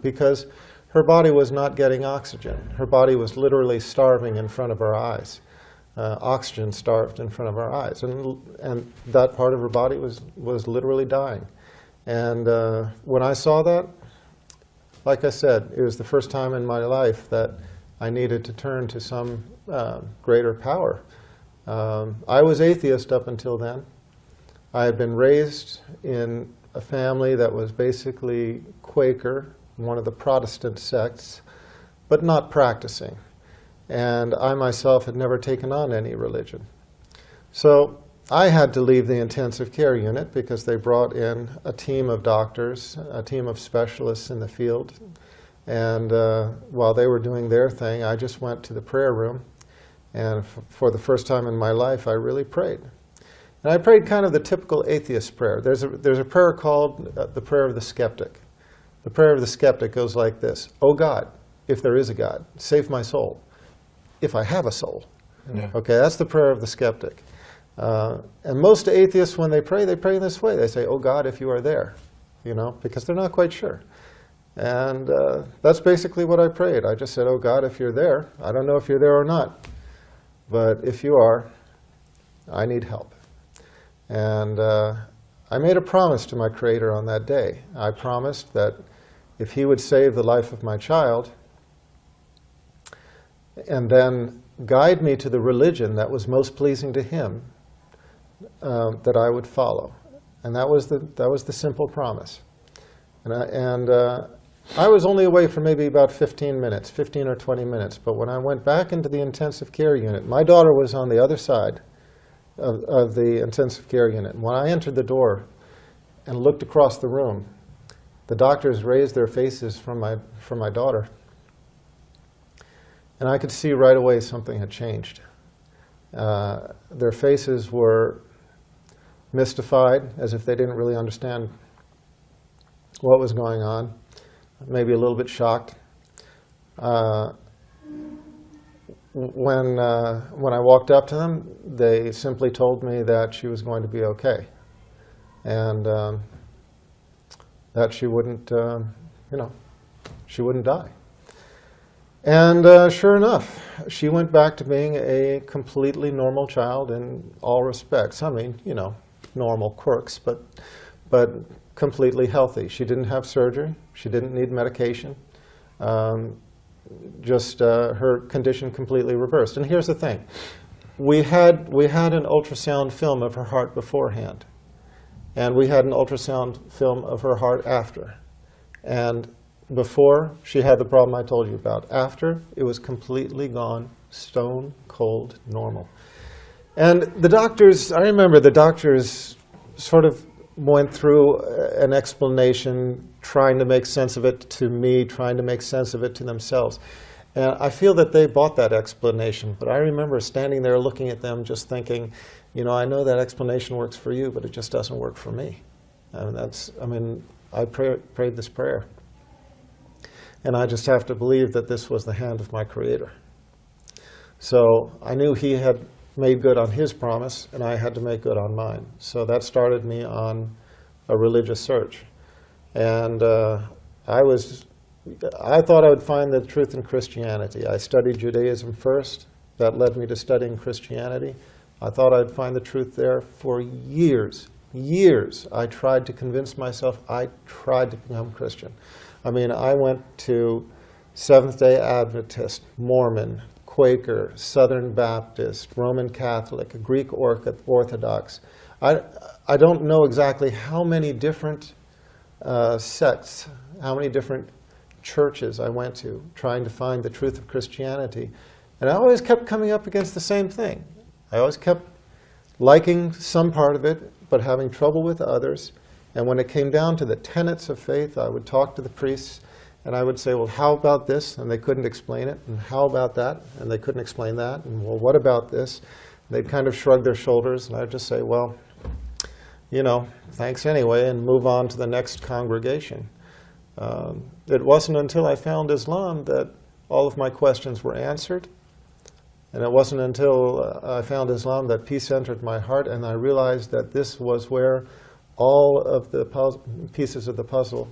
because her body was not getting oxygen. Her body was literally starving in front of our eyes. Oxygen starved in front of our eyes. And that part of her body was literally dying. And when I saw that, like I said, it was the first time in my life that I needed to turn to some greater power. I was atheist up until then. I had been raised in a family that was basically Quaker, one of the Protestant sects, but not practicing. And I myself had never taken on any religion. So I had to leave the intensive care unit because they brought in a team of doctors, a team of specialists in the field. And while they were doing their thing, I just went to the prayer room. And for the first time in my life, I really prayed. And I prayed kind of the typical atheist prayer. There's a prayer called the prayer of the skeptic. The prayer of the skeptic goes like this: "Oh God, if there is a God, save my soul, if I have a soul." Yeah. Okay, that's the prayer of the skeptic. And most atheists, when they pray in this way. They say, "Oh God, if you are there," you know, because they're not quite sure. And that's basically what I prayed. I just said, "Oh God, if you're there, I don't know if you're there or not, but if you are, I need help." And I made a promise to my Creator on that day. I promised that if He would save the life of my child and then guide me to the religion that was most pleasing to Him, that I would follow. And that was the simple promise. And I was only away for maybe about 15 or 20 minutes. But when I went back into the intensive care unit, my daughter was on the other side of the intensive care unit. When I entered the door and looked across the room, the doctors raised their faces from my daughter. And I could see right away something had changed. Their faces were mystified, as if they didn't really understand what was going on, maybe a little bit shocked. When I walked up to them, they simply told me that she was going to be okay, and that she wouldn't, she wouldn't die. And sure enough, she went back to being a completely normal child in all respects. I mean, you know, normal quirks, but completely healthy. She didn't have surgery. She didn't need medication. Just her condition completely reversed. And here's the thing. We had an ultrasound film of her heart beforehand. And we had an ultrasound film of her heart after. And before, she had the problem I told you about. After, it was completely gone, stone cold normal. And the doctors, I remember the doctors sort of went through an explanation, trying to make sense of it to me, trying to make sense of it to themselves. And I feel that they bought that explanation. But I remember standing there looking at them just thinking, you know, I know that explanation works for you, but it just doesn't work for me. And I prayed this prayer. And I just have to believe that this was the hand of my Creator. So I knew He had made good on His promise, and I had to make good on mine. So that started me on a religious search. And I thought I would find the truth in Christianity. I studied Judaism first. That led me to studying Christianity. I thought I'd find the truth there for years. I tried to convince myself. I tried to become Christian. I mean, I went to Seventh-day Adventist, Mormon, Quaker, Southern Baptist, Roman Catholic, Greek Orthodox. I don't know exactly how many different sects, how many different churches I went to trying to find the truth of Christianity. And I always kept coming up against the same thing. I always kept liking some part of it, but having trouble with others. And when it came down to the tenets of faith, I would talk to the priests, and I would say, well, how about this? And they couldn't explain it. And how about that? And they couldn't explain that. And well, what about this? And they'd kind of shrug their shoulders, and I'd just say, well, you know, thanks anyway, and move on to the next congregation. It wasn't until I found Islam that all of my questions were answered. And it wasn't until I found Islam that peace entered my heart, and I realized that this was where all of the pieces of the puzzle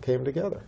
came together.